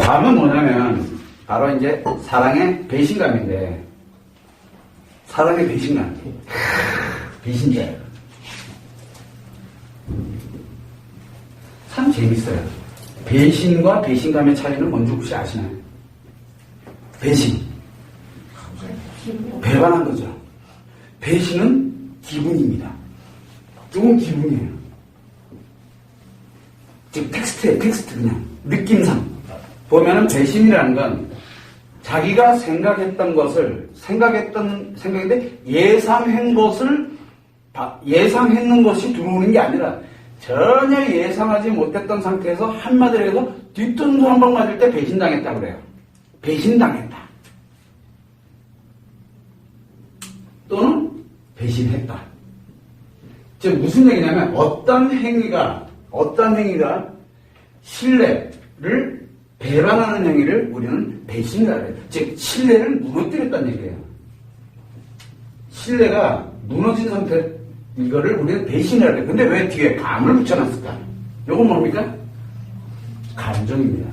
다음은 뭐냐면 바로 이제 사랑의 배신감인데, 사랑의 배신감. 배신자. 참 재밌어요. 배신과 배신감의 차이는 뭔지 혹시 아시나요? 배신. 배반한 거죠. 배신은 기분입니다. 이건 기분이에요. 즉, 텍스트 그냥. 느낌상. 보면은 배신이라는 건 자기가 생각했던 것을, 생각인데 예상한 것을, 예상했는 것이 들어오는 게 아니라 전혀 예상하지 못했던 상태에서 한마디로 해서 뒤통수 한 방 맞을 때 배신당했다고 그래요. 배신당했다. 또는 배신했다. 즉 무슨 얘기냐면 어떤 행위가 신뢰를 배반하는 행위를 우리는 배신이라고 해요. 즉 신뢰를 무너뜨렸다는 얘기예요. 신뢰가 무너진 상태, 이거를 우리는 배신이라고 해요. 근데 왜 뒤에 감을 붙여놨을까? 이건 뭡니까? 감정입니다.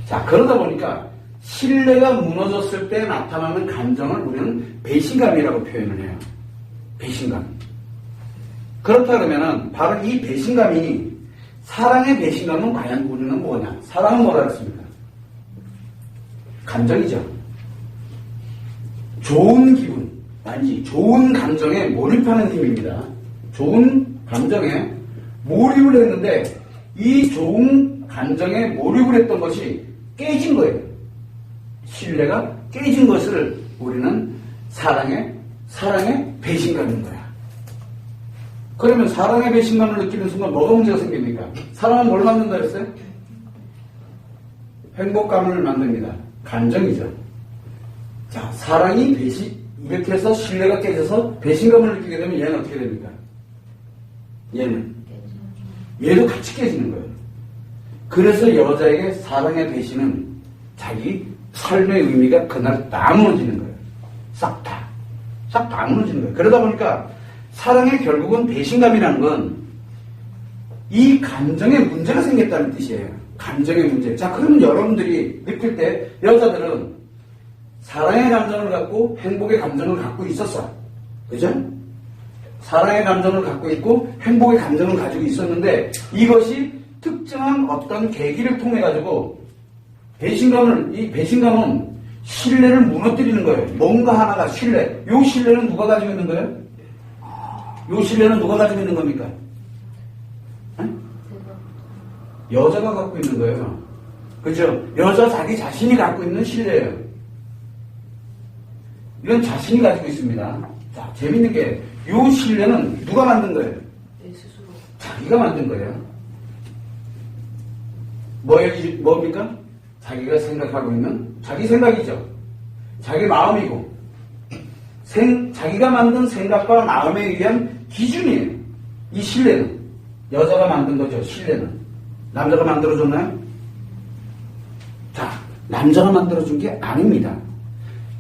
자, 그러다 보니까 신뢰가 무너졌을 때 나타나는 감정을 우리는 배신감이라고 표현을 해요. 배신감. 그렇다 그러면은 바로 이 배신감이, 사랑의 배신감은 과연 우리는 뭐냐? 사랑은 뭐라 그랬습니까? 감정이죠. 좋은 기분, 아니지, 좋은 감정에 몰입하는 힘입니다. 좋은 감정에 몰입을 했는데 이 좋은 감정에 몰입을 했던 것이 깨진 거예요. 신뢰가 깨진 것을 우리는 사랑의 배신감인 거야. 그러면 사랑의 배신감을 느끼는 순간 뭐가 문제가 생깁니까? 사랑은 뭘 만든다 그랬어요? 행복감을 만듭니다. 감정이죠. 자, 사랑이 이렇게 해서 신뢰가 깨져서 배신감을 느끼게 되면 얘는 어떻게 됩니까? 얘도 같이 깨지는 거예요. 그래서 여자에게 사랑의 배신은 자기 삶의 의미가 그날 다 무너지는 거예요. 싹 다 무너지는 거예요. 그러다 보니까 사랑의 결국은 배신감이라는 건 이 감정에 문제가 생겼다는 뜻이에요. 감정의 문제. 자, 그러면 여러분들이 느낄 때 여자들은 사랑의 감정을 갖고 행복의 감정을 갖고 있었어. 그죠? 사랑의 감정을 갖고 있고 행복의 감정을 가지고 있었는데 이것이 특정한 어떤 계기를 통해 가지고 이 배신감은 신뢰를 무너뜨리는 거예요. 뭔가 하나가 신뢰. 요 신뢰는 누가 가지고 있는 거예요? 요 신뢰는 누가 가지고 있는 겁니까? 여자가 갖고 있는 거예요. 그죠? 여자 자기 자신이 갖고 있는 신뢰예요. 이건 자신이 가지고 있습니다. 자, 재밌는 게, 요 신뢰는 누가 만든 거예요? 내 스스로. 자기가 만든 거예요. 뭡니까? 자기가 생각하고 있는, 자기 생각이죠. 자기 마음이고, 자기가 만든 생각과 마음에 의한 기준이에요. 이 신뢰는. 여자가 만든 거죠, 신뢰는. 남자가 만들어줬나요? 자, 남자가 만들어준 게 아닙니다.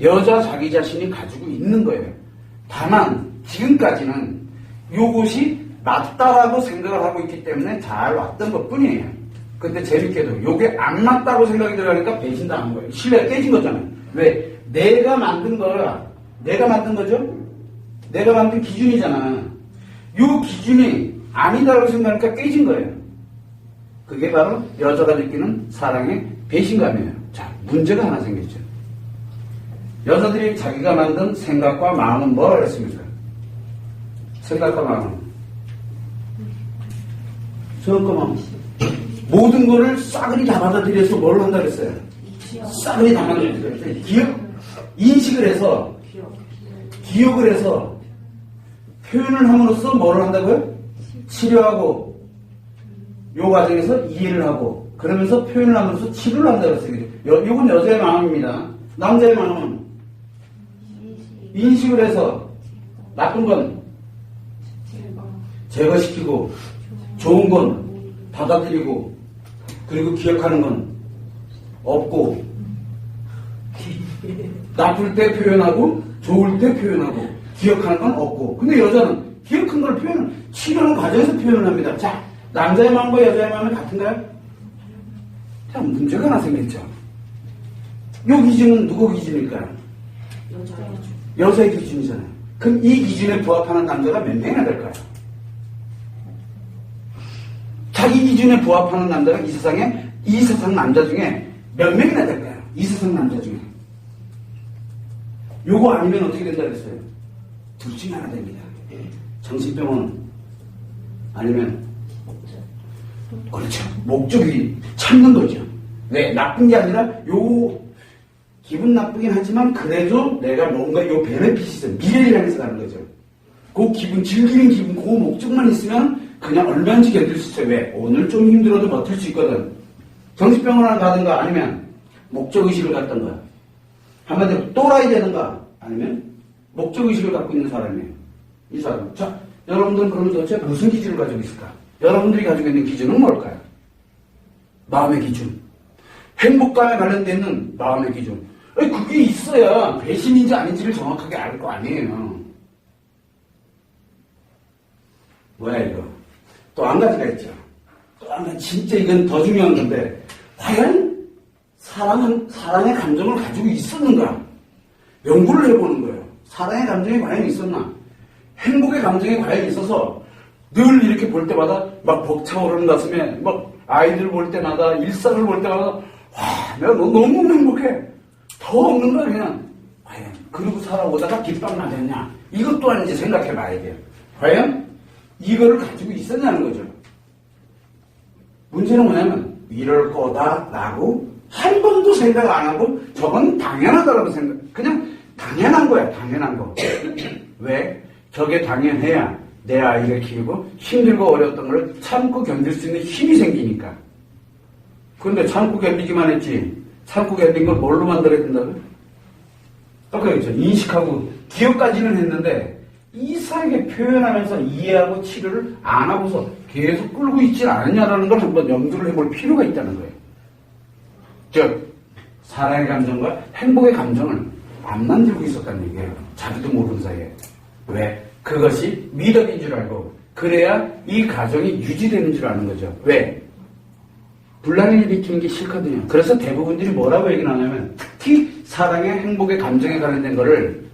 여자 자기 자신이 가지고 있는 거예요. 다만 지금까지는 요것이 맞다라고 생각을 하고 있기 때문에 잘 왔던 것 뿐이에요. 근데 재밌게도 요게 안 맞다고 생각이 들어가니까 배신당한 거예요. 신뢰가 깨진 거잖아요. 왜? 내가 만든 거죠? 내가 만든 기준이잖아. 요 기준이 아니다라고 생각하니까 깨진 거예요. 그게 바로 여자가 느끼는 사랑의 배신감이에요. 자, 문제가 하나 생겼죠. 여자들이 자기가 만든 생각과 마음은 뭐라고 했습니까? 생각과 마음은 잠깐만, 모든 거를 싸그리 다 받아들여서 뭘 한다 그랬어요? 싸그리 다 받아들여서 인식을 해서 기억을 해서 표현을 함으로써 뭐를 한다고요? 치료하고 요 과정에서 이해를 하고 그러면서 표현을 하면서 치료를 한다고 했어요. 이건 여자의 마음입니다. 남자의 마음은 인식을 해서 나쁜 건 제거시키고 좋은 건 받아들이고 그리고 기억하는 건 없고 나쁠 때 표현하고 좋을 때 표현하고 기억하는 건 없고. 근데 여자는 기억한 걸 치료하는 과정에서 표현을 합니다. 자, 남자의 마음과 여자의 마음이 같은가요? 자, 문제가 하나 생겼죠. 요 기준은 누구 기준일까요? 여자의 기준이잖아요. 그럼 이 기준에 부합하는 남자가 몇 명이나 될까요? 자기 기준에 부합하는 남자가 이 세상 남자 중에 몇 명이나 될까요? 이 세상 남자 중에. 요거 아니면 어떻게 된다 그랬어요? 둘 중에 하나 됩니다. 정신병원 아니면 그렇죠. 목적이 찾는 거죠. 왜? 나쁜 게 아니라 요 기분 나쁘긴 하지만 그래도 내가 뭔가 요 베네핏이 있어요. 미래를 향해서 가는 거죠. 그 기분, 즐기는 기분, 그 목적만 있으면 그냥 얼마든지 견딜 수 있어요. 왜? 오늘 좀 힘들어도 버틸 수 있거든. 정신병원을 가든가 아니면 목적의식을 갖던가. 한마디로 또라이 되는가 아니면 목적의식을 갖고 있는 사람이에요. 이 사람. 자, 여러분들은 그러면 도대체 무슨 기준을 가지고 있을까? 여러분들이 가지고 있는 기준은 뭘까요? 마음의 기준. 행복감에 관련되어 있는 마음의 기준. 그게 있어야 배신인지 아닌지를 정확하게 알 거 아니에요. 뭐야 이거. 또 한 가지가 있죠. 또 한 가지 진짜 이건 더 중요한 건데 과연 사랑의 감정을 가지고 있었는가? 연구를 해보는 거예요. 사랑의 감정이 과연 있었나? 행복의 감정이 과연 있어서 늘 이렇게 볼 때마다 막 벅차오르는 가슴에 막 아이들 볼 때마다 일상을 볼 때마다 와 내가 너무 행복해. 더 없는 거야 그냥. 과연 그러고 살아오다가 깃방 맞았냐? 이것 또한 이제 생각해 봐야 돼요. 과연 이거를 가지고 있었냐는 거죠. 문제는 뭐냐면 이럴 거다라고 한 번도 생각 안 하고 저건 당연하다라고 생각. 그냥 당연한 거야. 당연한 거. 왜? 저게 당연해야 내 아이를 키우고 힘들고 어려웠던 걸 참고 견딜 수 있는 힘이 생기니까. 그런데 참고 견디기만 했지. 참고 견딘 걸 뭘로 만들어야 된다고요? 아까 그랬죠. 인식하고 기억까지는 했는데 이상하게 표현하면서 이해하고 치료를 안 하고서 계속 끌고 있지 않느냐라는 걸 한번 염두를 해볼 필요가 있다는 거예요. 즉 사랑의 감정과 행복의 감정을 안 만들고 있었다는 얘기예요. 자기도 모르는 사이에. 왜? 그것이 미덕인 줄 알고 그래야 이 가정이 유지되는 줄 아는 거죠. 왜? 분란을 일으키는 게 싫거든요. 그래서 대부분들이 뭐라고 얘기를 하냐면 특히 사랑의 행복의 감정에 관련된 거를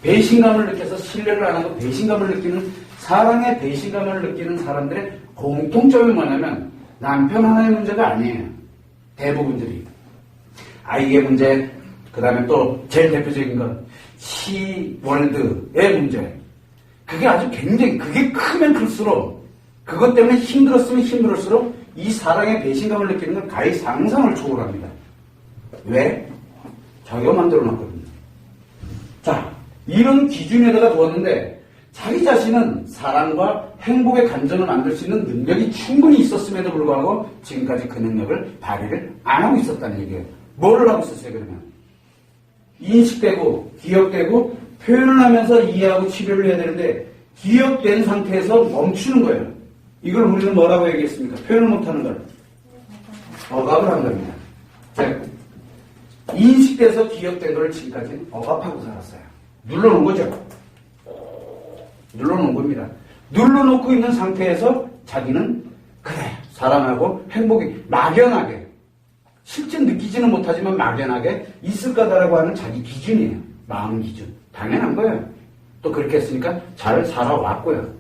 배신감을 느껴서 신뢰를 안 하고 배신감을 느끼는 사랑의 배신감을 느끼는 사람들의 공통점이 뭐냐면 남편 하나의 문제가 아니에요. 대부분들이. 아이의 문제, 그 다음에 또 제일 대표적인 건 시월드의 문제. 그게 아주 굉장히 그게 크면 클수록 그것 때문에 힘들었으면 힘들었을수록 이 사랑의 배신감을 느끼는 건 가히 상상을 초월합니다. 왜? 자기가 만들어 놨거든요. 자, 이런 기준에다가 두었는데 자기 자신은 사랑과 행복의 감정을 만들 수 있는 능력이 충분히 있었음에도 불구하고 지금까지 그 능력을 발휘를 안 하고 있었다는 얘기예요. 뭐를 하고 있었어요 그러면? 인식되고 기억되고 표현을 하면서 이해하고 치료를 해야 되는데 기억된 상태에서 멈추는 거예요. 이걸 우리는 뭐라고 얘기했습니까? 표현을 못하는 걸 억압을 한 겁니다. 자, 인식돼서 기억된 걸 지금까지 억압하고 살았어요. 눌러놓은 거죠. 눌러놓은 겁니다. 눌러놓고 있는 상태에서 자기는 그래 사랑하고 행복이 막연하게 실제 느끼지는 못하지만 막연하게 있을 거다라고 하는 자기 기준이에요. 마음 기준. 당연한 거예요. 또 그렇게 했으니까 잘 살아왔고요.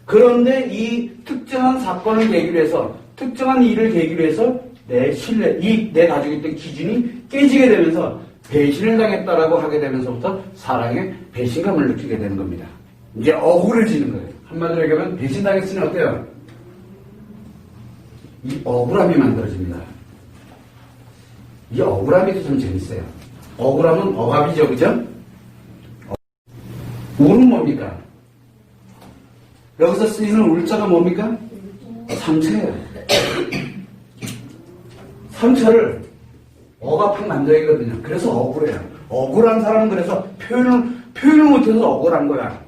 그런데 이 특정한 사건을 계기로 해서 특정한 일을 계기로 해서 내 신뢰, 내 가지고 있던 기준이 깨지게 되면서 배신을 당했다라고 하게 되면서부터 사랑에 배신감을 느끼게 되는 겁니다. 이제 억울해지는 거예요. 한마디로 얘기하면 배신당했으니 어때요? 이 억울함이 만들어집니다. 이 억울함이 좀 재밌어요. 억울함은 억압이죠, 그죠? 울은 뭡니까? 여기서 쓰이는 울자가 뭡니까? 상처예요. 상처를 억압한 만들기거든요. 그래서 억울해요. 억울한 사람은 그래서 표현을 못해서 억울한 거야.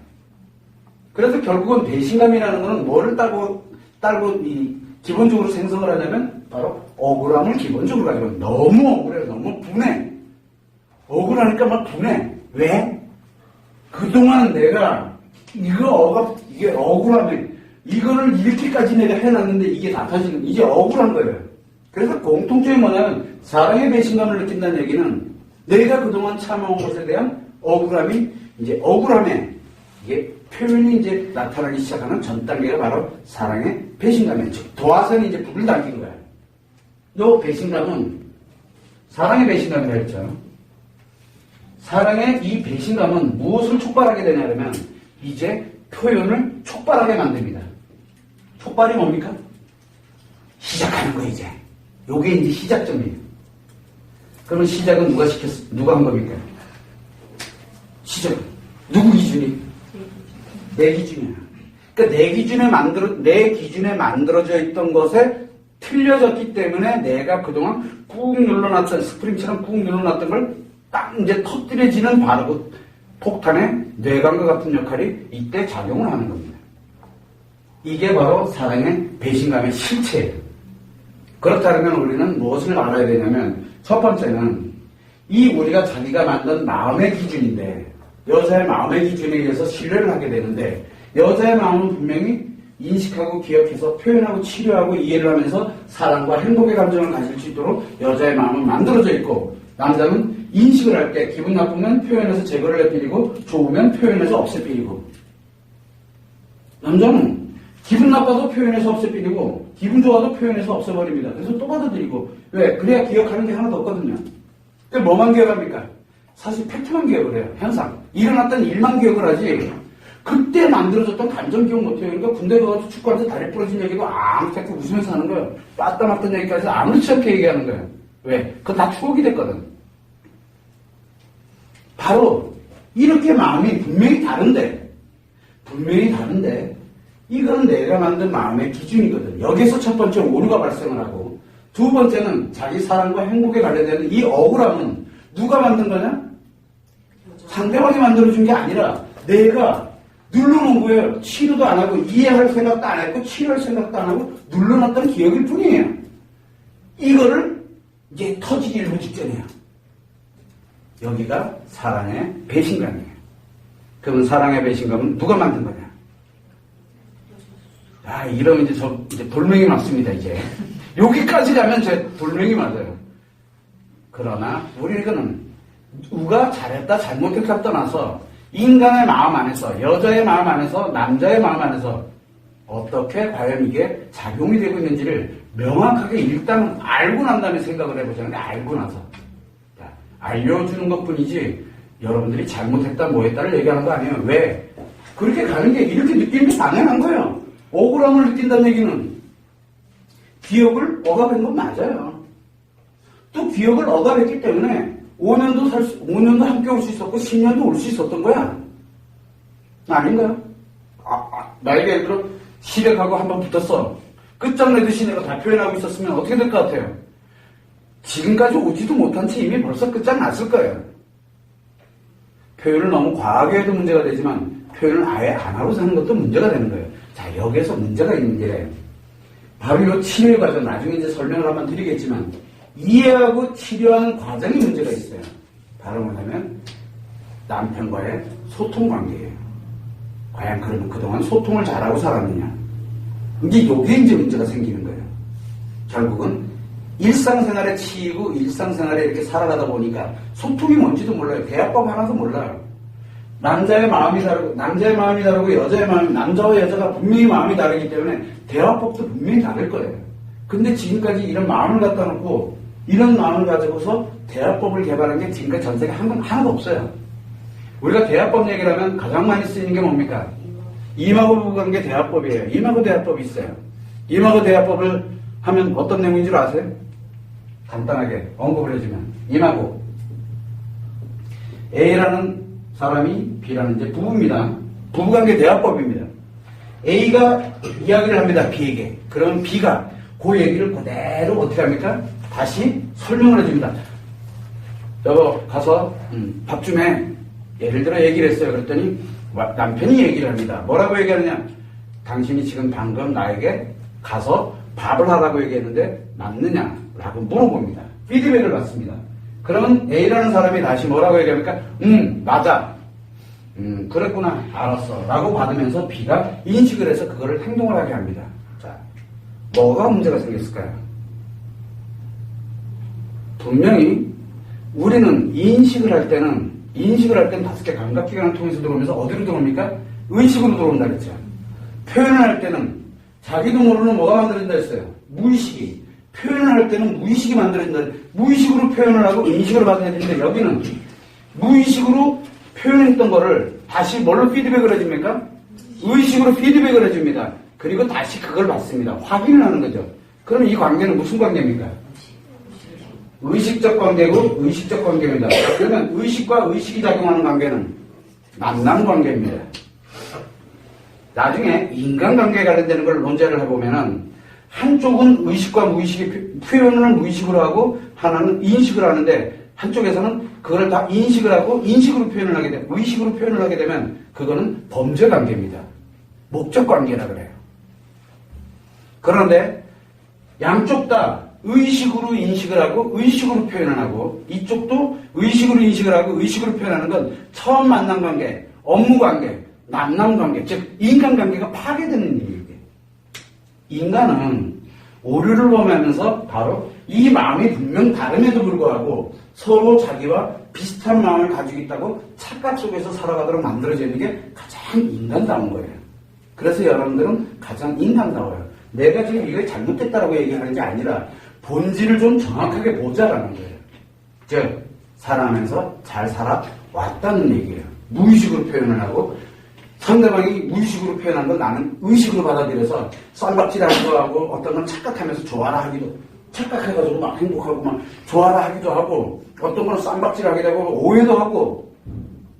그래서 결국은 배신감이라는 거는 뭐를 따고 기본적으로 생성을 하냐면 바로 억울함을 기본적으로 가지고 너무 억울해요. 너무 분해. 억울하니까 막 분해. 왜? 그동안 내가 이게 억울함에 이거를 이렇게까지 내가 해놨는데 이게 다 터지는 이게 억울한 거예요. 그래서 공통점이 뭐냐면 사랑의 배신감을 느낀다는 얘기는 내가 그동안 참아온 것에 대한 억울함이 이제 억울함에 이게 표현이 이제 나타나기 시작하는 전 단계가 바로 사랑의 배신감이에요. 즉 도화선이 이제 불을 당긴 거야. 요 배신감은 사랑의 배신감이라 했죠. 사랑의 이 배신감은 무엇을 촉발하게 되냐면 이제 표현을 촉발하게 만듭니다. 촉발이 뭡니까? 시작하는 거 이제. 요게 이제 시작점이에요. 그러면 시작은 누가 한 겁니까? 시작은. 누구 기준이? 내 기준이야. 그러니까 내 기준에 만들어져 있던 것에 틀려졌기 때문에 내가 그동안 꾹 눌러놨던, 스프링처럼 꾹 눌러놨던 걸 딱 이제 터뜨려지는 바로 그 폭탄의 뇌관과 같은 역할이 이때 작용을 하는 겁니다. 이게 바로 사랑의 배신감의 실체예요. 그렇다면 우리는 무엇을 알아야 되냐면 첫 번째는 이 우리가 자기가 만든 마음의 기준인데 여자의 마음의 기준에 의해서 신뢰를 하게 되는데 여자의 마음은 분명히 인식하고 기억해서 표현하고 치료하고 이해를 하면서 사랑과 행복의 감정을 가질 수 있도록 여자의 마음은 만들어져 있고 남자는 인식을 할 때 기분 나쁘면 표현해서 제거를 해버리고 좋으면 표현해서 없애버리고 남자는 기분 나빠도 표현해서 없애버리고 기분 좋아도 표현해서 없애버립니다. 그래서 또 받아들이고 왜? 그래야 기억하는 게 하나도 없거든요. 그러니까 뭐만 기억합니까? 사실 팩트만 기억을 해요. 현상. 일어났던 일만 기억을 하지 그때 만들어졌던 감정 기억 못해요. 그러니까 군대 가서 축구한테 다리 부러진 얘기도 아무렇게 웃으면서 하는 거예요. 빠따 맞던 얘기까지 아무렇지 않게 얘기하는 거예요. 왜? 그거 다 추억이 됐거든. 바로 이렇게 마음이 분명히 다른데 이건 내가 만든 마음의 기준이거든. 여기서 첫 번째 오류가 발생을 하고 두 번째는 자기 사랑과 행복에 관련된 이 억울함은 누가 만든 거냐? 상대방이 만들어준 게 아니라 내가 눌러놓은 거예요. 치료도 안 하고 이해할 생각도 안 했고 치료할 생각도 안 하고 눌러놨던 기억일 뿐이에요. 이거를 이제 터지기 일보 직전이에요. 여기가 사랑의 배신감이에요. 그러면 사랑의 배신감은 누가 만든 거냐? 아, 이러면 이제 돌멩이 맞습니다, 이제. 여기까지 가면 제 돌멩이 맞아요. 그러나, 우리는 누가 잘했다, 잘못했다 떠나서 인간의 마음 안에서, 여자의 마음 안에서, 남자의 마음 안에서 어떻게 과연 이게 작용이 되고 있는지를 명확하게 일단 알고 난 다음에 생각을 해보자는 게 알고 나서. 알려주는 것 뿐이지 여러분들이 잘못했다 뭐했다를 얘기하는 거 아니에요. 왜? 그렇게 가는 게 이렇게 느끼는 게 당연한 거예요. 억울함을 느낀다는 얘기는 기억을 억압한 건 맞아요. 또 기억을 억압했기 때문에 5년도 함께 올 수 있었고 10년도 올 수 있었던 거야. 아닌가요? 나에게 예를 들어 시력하고 한번 붙었어. 끝장내듯이 내가 다 표현하고 있었으면 어떻게 될 것 같아요? 지금까지 오지도 못한 채 이미 벌써 끝장났을 거예요. 표현을 너무 과하게 해도 문제가 되지만 표현을 아예 안 하고 사는 것도 문제가 되는 거예요. 자, 여기에서 문제가 있는 게 바로 이 치료의 과정, 나중에 이제 설명을 한번 드리겠지만 이해하고 치료하는 과정이 문제가 있어요. 바로 뭐냐면 남편과의 소통 관계예요. 과연 그러면 그동안 소통을 잘하고 살았느냐? 이제 요게 이제 문제가 생기는 거예요. 결국은 일상생활에 치이고 일상생활에 이렇게 살아가다 보니까 소통이 뭔지도 몰라요. 대화법 하나도 몰라요. 남자의 마음이 다르고 여자의 마음이, 남자와 여자가 분명히 마음이 다르기 때문에 대화법도 분명히 다를 거예요. 근데 지금까지 이런 마음을 갖다 놓고 이런 마음을 가지고서 대화법을 개발한 게 지금까지 전 세계 하나도 없어요. 우리가 대화법 얘기를 하면 가장 많이 쓰이는 게 뭡니까? 이마고 부부관계 대화법이에요. 이마고 대화법이 있어요. 이마고 대화법을 하면 어떤 내용인 줄 아세요? 간단하게 언급을 해주면 이마고 A라는 사람이 B라는 이제 부부입니다. 부부관계 대화법입니다. A가 이야기를 합니다. B에게. 그러면 B가 그 얘기를 그대로 어떻게 합니까? 다시 설명을 해줍니다. 여보 가서 밥 좀 해. 예를 들어 얘기를 했어요. 그랬더니 남편이 얘기를 합니다. 뭐라고 얘기하느냐? 당신이 지금 방금 나에게 가서 밥을 하라고 얘기했는데 맞느냐? 라고 물어봅니다. 피드백을 받습니다. 그러면 A라는 사람이 다시 뭐라고 얘기합니까? 맞아. 그랬구나. 알았어. 라고 받으면서 B가 인식을 해서 그거를 행동을 하게 합니다. 자, 뭐가 문제가 생겼을까요? 분명히 우리는 인식을 할 때는 5개 감각기관을 통해서 들어오면서 어디로 들어옵니까? 의식으로 들어온다 그랬죠. 표현을 할 때는 자기도 모르는 뭐가 만들어진다 했어요. 무의식이. 표현을 할 때는 무의식이 만들어진다. 무의식으로 표현을 하고 인식으로 받아야 되는데 여기는 무의식으로 표현했던 거를 다시 뭘로 피드백을 해줍니까? 의식으로 피드백을 해줍니다. 그리고 다시 그걸 받습니다. 확인을 하는 거죠. 그럼 이 관계는 무슨 관계입니까? 의식적 관계고 의식적 관계입니다. 그러면 의식과 의식이 작용하는 관계는 만남 관계입니다. 나중에 인간관계에 관련되는 걸 논제를 해보면은 한쪽은 의식과 무의식의 표현을 무의식으로 하고 하나는 인식을 하는데 한쪽에서는 그걸 다 인식을 하고 인식으로 표현을 하게 되면 의식으로 표현을 하게 되면 그거는 범죄 관계입니다. 목적 관계라 그래요. 그런데 양쪽 다 의식으로 인식을 하고 의식으로 표현을 하고 이쪽도 의식으로 인식을 하고 의식으로 표현하는 건 처음 만난 관계, 업무 관계, 만남 관계, 즉 인간관계가 파괴되는 일이에요. 인간은 오류를 범하면서 바로 이 마음이 분명 다름에도 불구하고 서로 자기와 비슷한 마음을 가지고 있다고 착각 속에서 살아가도록 만들어지는 게 가장 인간다운 거예요. 그래서 여러분들은 가장 인간다워요. 내가 지금 이거 잘못됐다라고 얘기하는 게 아니라 본질을 좀 정확하게 보자라는 거예요. 즉 살아가면서 잘 살아왔다는 얘기예요. 무의식으로 표현을 하고 상대방이 무의식으로 표현한 건 나는 의식으로 받아들여서 쌈박질하기도 하고 어떤 건 착각하면서 좋아라 하기도 착각해가지고 막 행복하고 막 좋아라 하기도 하고 어떤 건 쌈박질하기도 하고 오해도 하고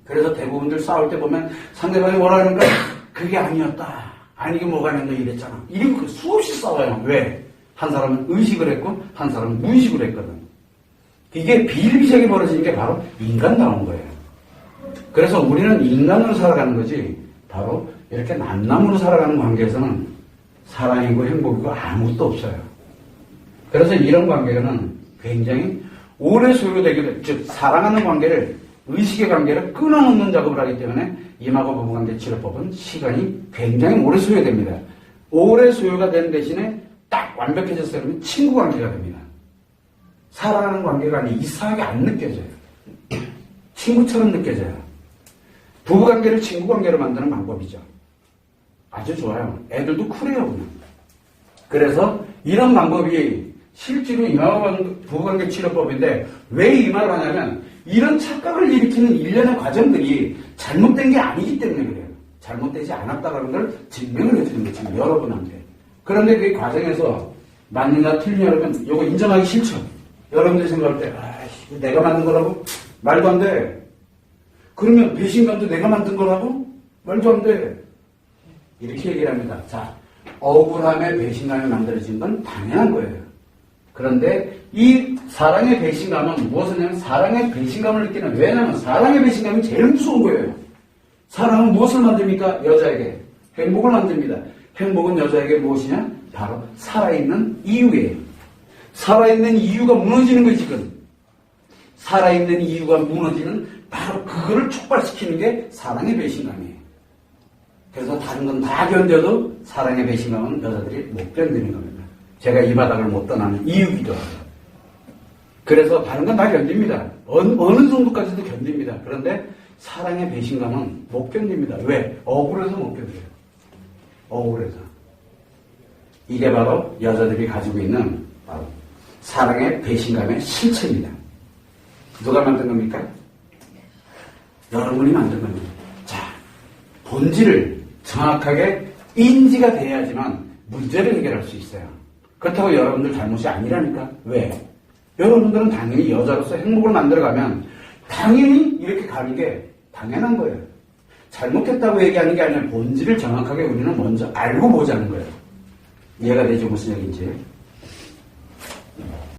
그래서 대부분들 싸울 때 보면 상대방이 뭐라는 거야? 그게 아니었다. 아니 이게 뭐가 있는 거 이랬잖아. 이러고 수없이 싸워요. 왜? 한 사람은 의식을 했고 한 사람은 무의식으로 했거든. 이게 비일비재하게 벌어지는 게 바로 인간다운 거예요. 그래서 우리는 인간으로 살아가는 거지 바로 이렇게 만남으로 살아가는 관계에서는 사랑이고 행복이고 아무것도 없어요. 그래서 이런 관계는 굉장히 오래 소요되게 돼. 즉 사랑하는 관계를 의식의 관계를 끊어놓는 작업을 하기 때문에 임하고 부부관계 치료법은 시간이 굉장히 오래 소요됩니다. 오래 소요가 되는 대신에 딱 완벽해졌어요. 그러면 친구 관계가 됩니다. 사랑하는 관계가 아니 이상하게 안 느껴져요. 친구처럼 느껴져요. 부부관계를 친구관계로 만드는 방법이죠. 아주 좋아요. 애들도 쿨해요. 그냥. 그래서 이런 방법이 실제로 임하고 부부관계 치료법인데 왜 이 말을 하냐면 이런 착각을 일으키는 일련의 과정들이 잘못된 게 아니기 때문에 그래요. 잘못되지 않았다는 걸 증명을 해주는 거죠. 지금 여러분한테. 그런데 그 과정에서 맞느냐 틀리냐 그러면 이거 인정하기 싫죠. 여러분들이 생각할 때 아이씨 내가 만든 거라고? 말도 안 돼. 그러면 배신감도 내가 만든 거라고? 말도 안 돼. 이렇게 얘기를 합니다. 자, 억울함에 배신감이 만들어진 건 당연한 거예요. 그런데 이 사랑의 배신감은 무엇이냐면 사랑의 배신감을 느끼는 왜냐하면 사랑의 배신감이 제일 무서운 거예요. 사랑은 무엇을 만듭니까? 여자에게 행복을 만듭니다. 행복은 여자에게 무엇이냐? 바로 살아있는 이유예요. 살아있는 이유가 무너지는 거지 지금. 살아있는 이유가 무너지는 바로 그거를 촉발시키는 게 사랑의 배신감이에요. 그래서 다른 건 다 견뎌도 사랑의 배신감은 여자들이 못 견디는 겁니다. 제가 이 바닥을 못 떠나는 이유기도 하고요. 그래서 다른 건 다 견딥니다. 어느 정도까지도 견딥니다. 그런데 사랑의 배신감은 못 견딥니다. 왜? 억울해서 못 견뎌요. 억울해서. 이게 바로 여자들이 가지고 있는 바로 사랑의 배신감의 실체입니다. 누가 만든 겁니까? 여러분이 만든 겁니다. 자, 본질을 정확하게 인지가 돼야지만 문제를 해결할 수 있어요. 그렇다고 여러분들 잘못이 아니라니까. 왜? 여러분들은 당연히 여자로서 행복을 만들어가면 당연히 이렇게 가는 게 당연한 거예요. 잘못했다고 얘기하는 게 아니라 본질을 정확하게 우리는 먼저 알고 보자는 거예요. 이해가 되죠? 무슨 얘기인지.